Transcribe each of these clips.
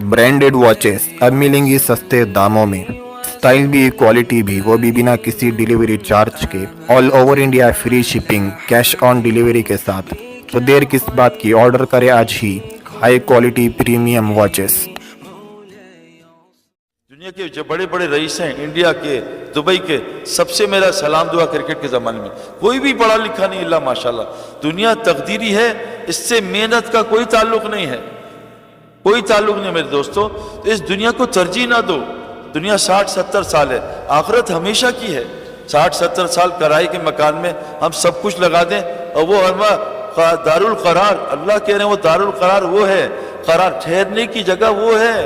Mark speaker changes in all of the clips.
Speaker 1: Branded watches अब मिलेंगी सस्ते दामों में, स्टाइल भी क्वालिटी भी, वो भी बिना किसी डिलीवरी चार्ज के। All over India free shipping, cash on delivery के साथ। तो देर किस बात की, ऑर्डर करें आज ही हाई क्वालिटी प्रीमियम वॉचेस।
Speaker 2: दुनिया के जो बड़े बड़े रईस हैं, इंडिया के, दुबई के, सबसे मेरा सलाम दुआ क्रिकेट के ज़माने में। कोई भी पढ़ा लिखा नहीं, अल्लाह माशाल्लाह। दुनिया तकदीरी है, इससे मेहनत का कोई ताल्लुक नहीं है, कोई ताल्लुक नहीं मेरे दोस्तों। तो इस दुनिया को तरजीह ना दो। दुनिया 60-70 साल है, आखिरत हमेशा की है। 60-70 साल किराए के मकान में हम सब कुछ लगा दें और वो दारुल करार, अल्लाह कह रहे हैं वो दारुल करार वो है, करार ठहरने की जगह वो है।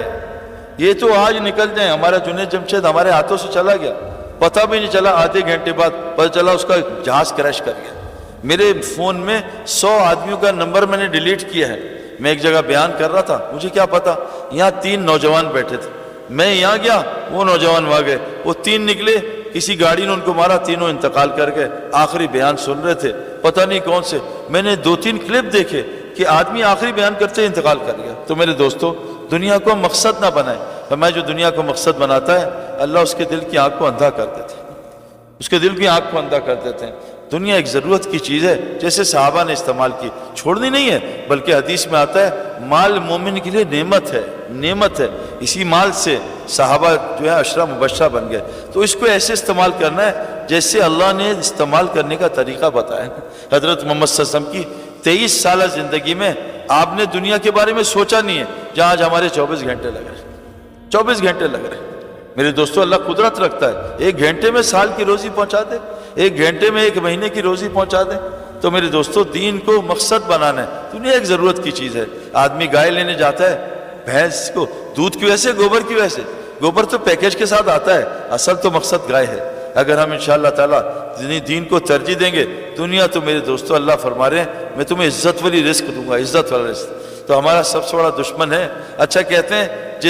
Speaker 2: ये तो आज निकल जाए, हमारा जुनैद जमशेद हमारे हाथों से चला गया, पता भी नहीं चला, आधे घंटे बाद पता चला उसका जहाज क्रैश कर गया। मेरे फ़ोन में 100 आदमियों का नंबर मैंने डिलीट किया है। मैं एक जगह बयान कर रहा था, मुझे क्या पता यहाँ 3 नौजवान बैठे थे, मैं यहाँ गया, वो नौजवान वहाँ गए, वो 3 निकले, किसी गाड़ी ने उनको मारा, तीनों इंतकाल कर गए। आखिरी बयान सुन रहे थे, पता नहीं कौन से, मैंने 2-3 क्लिप देखे कि आदमी आखिरी बयान करते इंतकाल कर गया। तो मेरे दोस्तों, दुनिया को मकसद ना बनाए। फरमाया जो दुनिया को मकसद बनाता है, अल्लाह उसके दिल की आंख को अंधा कर देते हैं, उसके दिल की आंख को अंधा कर देते हैं। दुनिया एक ज़रूरत की चीज़ है, जैसे सहाबा ने इस्तेमाल की, छोड़नी नहीं है। बल्कि हदीस में आता है माल मोमिन के लिए नेमत है, नेमत है। इसी माल से सहाबा जो है अशरा मुबशरा बन गए। तो इसको ऐसे इस्तेमाल करना है जैसे अल्लाह ने इस्तेमाल करने का तरीका बताया। हज़रत मोहम्मद सल्लल्लाहु अलैहि वसल्लम की 23 साल ज़िंदगी में आपने दुनिया के बारे में सोचा नहीं है, जहाँ आज हमारे 24 घंटे लग रहे, 24 घंटे लग रहे। मेरे दोस्तों, अल्लाह कुदरत रखता है, 1 घंटे में साल की रोज़ी पहुँचा दे, 1 घंटे में 1 महीने की रोज़ी पहुँचा दे। तो मेरे दोस्तों, दीन को मकसद बनाना है। दुनिया एक ज़रूरत की चीज़ है। आदमी गाय लेने जाता है, भैंस को दूध की वजह से, गोबर की वजह से, गोबर तो पैकेज के साथ आता है, असल तो मकसद गाय है। अगर हम इंशाअल्लाह ताला दीन को तरजीह देंगे, दुनिया तो मेरे दोस्तों अल्लाह फरमा रहे हैं मैं तुम्हें इज्जत वाली रिस्क दूंगा, इज्जत वाला रिस्क। तो हमारा सबसे बड़ा दुश्मन है, अच्छा कहते हैं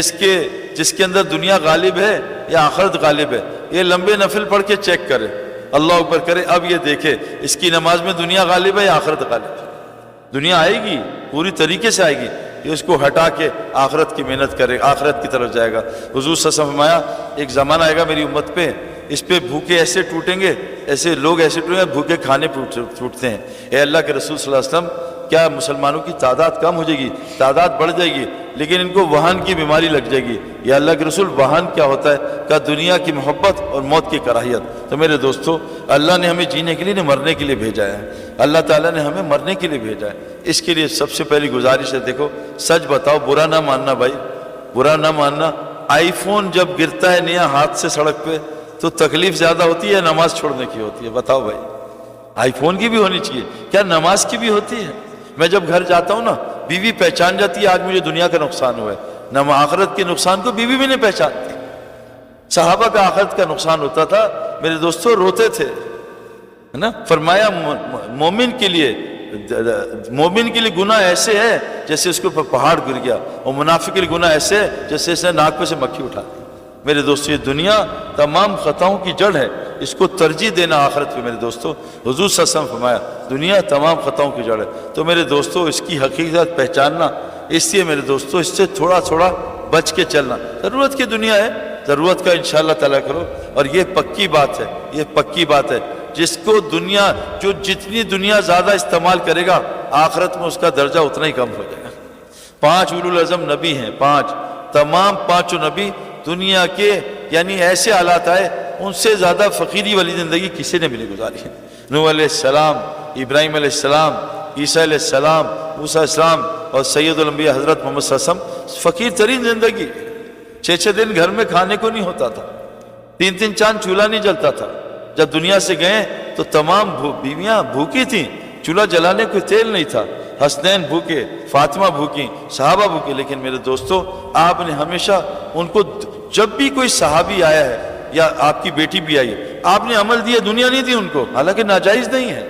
Speaker 2: जिसके अंदर दुनिया गालिब है या आखिरत गालिब है, ये लंबे नफिल पढ़ के चेक करे, अल्लाह अकबर करे, अब ये देखे इसकी नमाज में दुनिया गालिब है या आखिरत गालिब है। दुनिया आएगी, पूरी तरीके से आएगी, ये इसको हटा के आखिरत की मेहनत करे, आखिरत की तरफ जाएगा। हुजूर सल्लल्लाहु अलैहि वसल्लम फरमाया एक ज़माना आएगा मेरी उम्मत पे, इस पे भूखे ऐसे टूटेंगे, ऐसे लोग ऐसे टूटेंगे, भूखे खाने टूटते हैं। ए अल्लाह के रसूल सल्लल्लाहु अलैहि वसल्लम, क्या मुसलमानों की तादाद कम हो जाएगी? तादाद बढ़ जाएगी, लेकिन इनको वहन की बीमारी लग जाएगी। या अल्लाह के रसूल, वहन क्या होता है? क्या दुनिया की मोहब्बत और मौत की कराहियत। तो मेरे दोस्तों, अल्लाह ने हमें जीने के लिए नहीं, मरने के लिए भेजा है। अल्लाह ताला ने हमें मरने के लिए भेजा है। इसके लिए सबसे पहली गुजारिश है, देखो सच बताओ, बुरा ना मानना भाई, बुरा ना मानना। आईफोन जब गिरता है नया हाथ से सड़क पे, तो तकलीफ ज्यादा होती है, नमाज छोड़ने की होती है? बताओ भाई, आईफोन की भी होनी चाहिए, क्या नमाज की भी होती है? मैं जब घर जाता हूँ ना, बीवी पहचान जाती है आज मुझे दुनिया का नुकसान हुआ है, न आखिरत के नुकसान को बीवी भी नहीं पहचानती। सहाबा का आखिरत का नुकसान होता था, मेरे दोस्तों रोते थे, है ना। फरमाया मोमिन के लिए गुनाह ऐसे है जैसे उसके ऊपर पहाड़ गिर गया, और मुनाफिक के लिए गुनाह ऐसे है जैसे इसने नाक पे से मक्खी उठा दी। मेरे दोस्तों, ये दुनिया तमाम खताओं की जड़ है, इसको तरजीह देना आखिरत पे। मेरे दोस्तों, हुजूर सल्लल्लाहु अलैहि वसल्लम फरमाया दुनिया तमाम खताओं की जड़ है। तो मेरे दोस्तों, इसकी हकीकत पहचानना, इसलिए मेरे दोस्तों इससे थोड़ा थोड़ा बच के चलना। ज़रूरत की दुनिया है, ज़रूरत का इंशाअल्लाह ताला करो। और ये पक्की बात है, ये पक्की बात है, जिसको दुनिया, जो जितनी दुनिया ज़्यादा इस्तेमाल करेगा, आखिरत में उसका दर्जा उतना ही कम हो जाएगा। 5 उलुल अज़म नबी हैं, 5, तमाम 5 नबी दुनिया के, यानी ऐसे हालात आए, उनसे ज़्यादा फ़कीरी वाली ज़िंदगी किसी ने भी नहीं गुजारी है। नूह अलैहिस्सलाम, इब्राहीम अलैहिस्सलाम, ईसा अलैहिस्सलाम, मूसा अलैहिस्सलाम और सैयदुल अंबिया हज़रत मोहम्मद सल्लल्लाहु अलैहि वसल्लम, फ़कीर तरीन ज़िंदगी। 6-6 दिन घर में खाने को नहीं होता था, 3-3 चांद चूल्हा नहीं जलता था। जब दुनिया से गए तो तमाम बीवियाँ भूखी थीं, चूल्हा जलाने को तेल नहीं था। हसनैन भूखे, फातिमा भूखी, सहाबा भूखे। लेकिन मेरे दोस्तों, आपने हमेशा उनको, जब भी कोई सहाबी आया है या आपकी बेटी भी आई है, आपने अमल दिया, दुनिया नहीं दी उनको, हालांकि नाजायज़ नहीं है।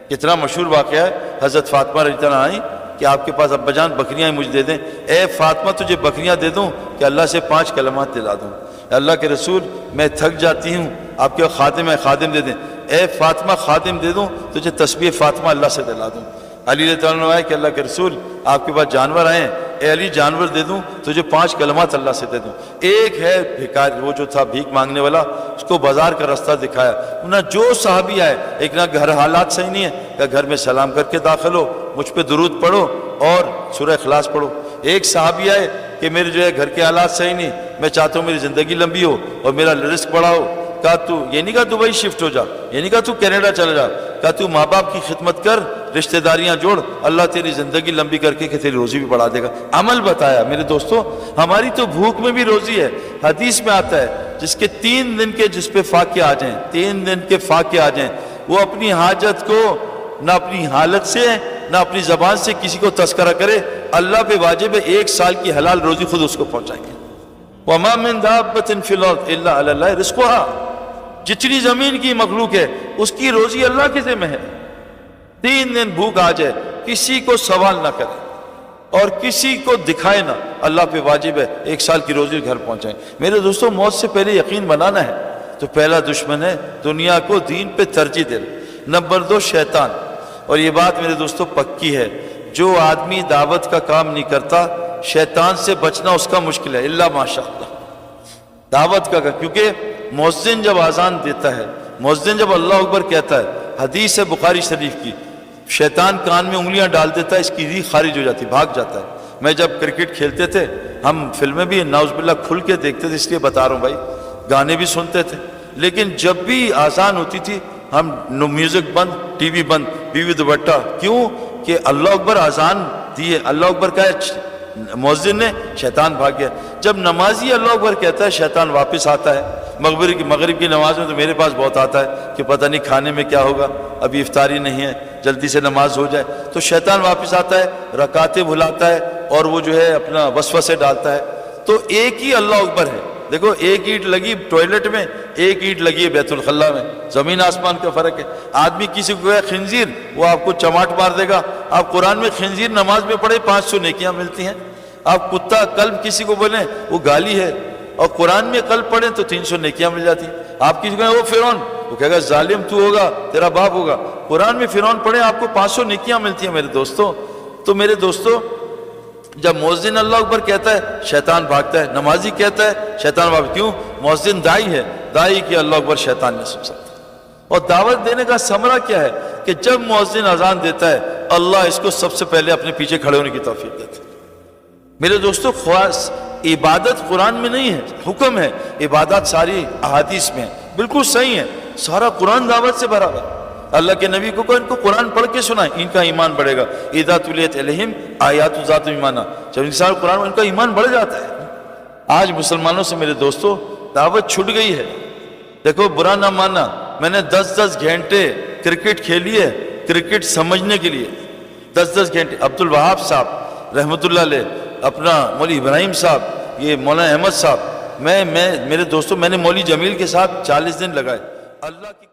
Speaker 2: कितना मशहूर वाक़या है, हज़रत फातिमा रज़ी अल्लाह अन्हा आई कि आपके पास अब्बाजान बकरियाँ मुझे दे दें। ए फातिमा, तुझे बकरियाँ दे दूँ कि अल्लाह से 5 कलमात दिला दूँ? अल्लाह के रसूल, मैं थक जाती हूँ, आपके खादिम है, खादिम दे दें। ए फातिमा, खादिम दे दूँ तुझे तस्बीह फातिमा अल्लाह से दिला दूँ? अली रज़ी अल्लाह अन्हु आए कि अल्लाह के रसूल, आपके पास जानवर आए, اے علی جانور دے دوں تجھے 5 کلمات اللہ سے دے دوں. ایک ہے بھیکار، وہ جو تھا بھیک مانگنے والا، اس کو بازار کا رستہ دکھایا. نہ جو صحابی آئے، ایک نہ گھر حالات صحیح نہیں ہے کہ گھر میں سلام کر کے داخل ہو، مجھ پہ درود پڑھو اور سورہ اخلاص پڑھو. ایک صحابی آئے کہ میرے جو ہے گھر کے حالات صحیح نہیں، میں چاہتا ہوں میری زندگی لمبی ہو اور میرا رزق بڑا ہو. کہا تو یہ نہیں کہا دبئی شفٹ ہو جا، یہ نہیں کہا تو کینیڈا چلا جا، کہا تو ماں باپ کی خدمت کر، رشتہ داریاں جوڑ، اللہ تیری زندگی لمبی کر کے کہ تیری روزی بھی بڑھا دے گا. عمل بتایا. میرے دوستو، ہماری تو بھوک میں بھی روزی ہے. حدیث میں آتا ہے جس کے 3 دن کے جس پہ فاقے آ جائیں، 3 دن کے فاقے آ جائیں، وہ اپنی حاجت کو نہ اپنی حالت سے نہ اپنی زبان سے کسی کو تذکرہ کرے، اللہ پہ واجب ہے 1 سال کی حلال روزی خود اس کو پہنچائیں گے. وَمَا مِن دَابَّةٍ فِي الْأَرْضِ إِلَّا عَلَى اللَّهِ رِزْقُهَا. جتنی زمین کی مخلوق ہے اس کی روزی اللہ کے ذمہ ہے. 3 دن بھوک آ جائے، کسی کو سوال نہ کرے اور کسی کو دکھائے نہ، اللہ پہ واجب ہے 1 سال کی روزی گھر پہنچائیں. میرے دوستو، موت سے پہلے یقین بنانا ہے تو پہلا دشمن ہے دنیا کو دین پہ ترجیح دینا. نمبر 2 شیطان. اور یہ بات میرے دوستو پکی ہے، جو آدمی دعوت کا کام نہیں کرتا شیطان سے بچنا اس کا مشکل ہے، الا ماشاءاللہ. دعوت کا، کیونکہ مؤذن جب اذان دیتا ہے، مؤذن جب اللہ اکبر کہتا ہے، حدیث ہے بخاری شریف کی، شیطان کان میں انگلیاں ڈال دیتا ہے، اس کی روح خارج ہو جاتی، بھاگ جاتا ہے. میں جب کرکٹ کھیلتے تھے، ہم فلمیں بھی نعوذ باللہ کھل کے دیکھتے تھے، اس لیے بتا رہا ہوں بھائی، گانے بھی سنتے تھے، لیکن جب بھی اذان ہوتی تھی ہم میوزک بند، ٹی وی بند، بیوی دوپٹہ. کیوں؟ کہ اللہ اکبر اذان دیے، اللہ اکبر کا مؤذن نے، شیطان بھاگ گیا. جب نمازی اللہ اکبر کہتا ہے شیطان واپس آتا ہے. مغرب کی نماز میں تو میرے پاس بہت آتا ہے کہ پتہ نہیں کھانے میں کیا ہوگا، ابھی افطاری نہیں ہے، جلدی سے نماز ہو جائے. تو شیطان واپس آتا ہے، رکعتیں بھلاتا ہے اور وہ جو ہے اپنا وسوسے ڈالتا ہے. تو ایک ہی اللہ اکبر ہے. دیکھو، ایک اینٹ لگی ٹوائلٹ میں، ایک اینٹ لگی ہے بیت الخلا میں، زمین آسمان کا فرق ہے. آدمی کسی کو کہے خنزیر، وہ آپ کو چماٹ مار دے گا. آپ قرآن میں خنزیر نماز میں پڑھے 500 نیکیاں ملتی ہیں. آپ کتا کلب کسی کو بولیں وہ گالی ہے، اور قرآن میں کلب پڑھیں تو 300 نیکیاں مل جاتی. آپ کسی کو کہیں وہ فرعون، وہ کہے گا ظالم تو ہوگا، تیرا باپ ہوگا. قرآن میں فرعون پڑھیں آپ کو 500 نیکیاں ملتی ہیں میرے دوستو. تو میرے دوستو، جب مؤذن اللہ اکبر کہتا ہے شیطان بھاگتا ہے، نمازی کہتا ہے شیطان بھاگتا ہے. کیوں؟ مؤذن دائی ہے، دائی کی اللہ اکبر شیطان نہیں سن سکتا. اور دعوت دینے کا ثمرہ کیا ہے کہ جب مؤذن اذان دیتا ہے اللہ اس کو سب سے پہلے اپنے پیچھے کھڑے ہونے کی توفیق دیتا ہے. میرے دوستو، خواص عبادت قرآن میں نہیں ہے، حکم ہے. عبادات ساری احادیث میں ہیں، بالکل صحیح ہے. سارا قرآن دعوت سے بھرا ہوا ہے. اللہ کے نبی کو ان کو قرآن پڑھ کے سنائیں، ان کا ایمان بڑھے گا. اذا تلیت علیہم آیات ذات ایمانہ، جب انسان قرآن ان کا ایمان بڑھ جاتا ہے. آج مسلمانوں سے میرے دوستو دعوت چھٹ گئی ہے. دیکھو، برا نہ ماننا، میں نے 10 گھنٹے کرکٹ کھیلی ہے کرکٹ سمجھنے کے لیے. 10 گھنٹے. عبد الوہاب صاحب رحمۃ اللہ علیہ، اپنا مولوی ابراہیم صاحب، یہ مولانا احمد صاحب، میرے دوستو میں نے مولوی جمیل کے ساتھ 40 دن لگائے. اللہ کی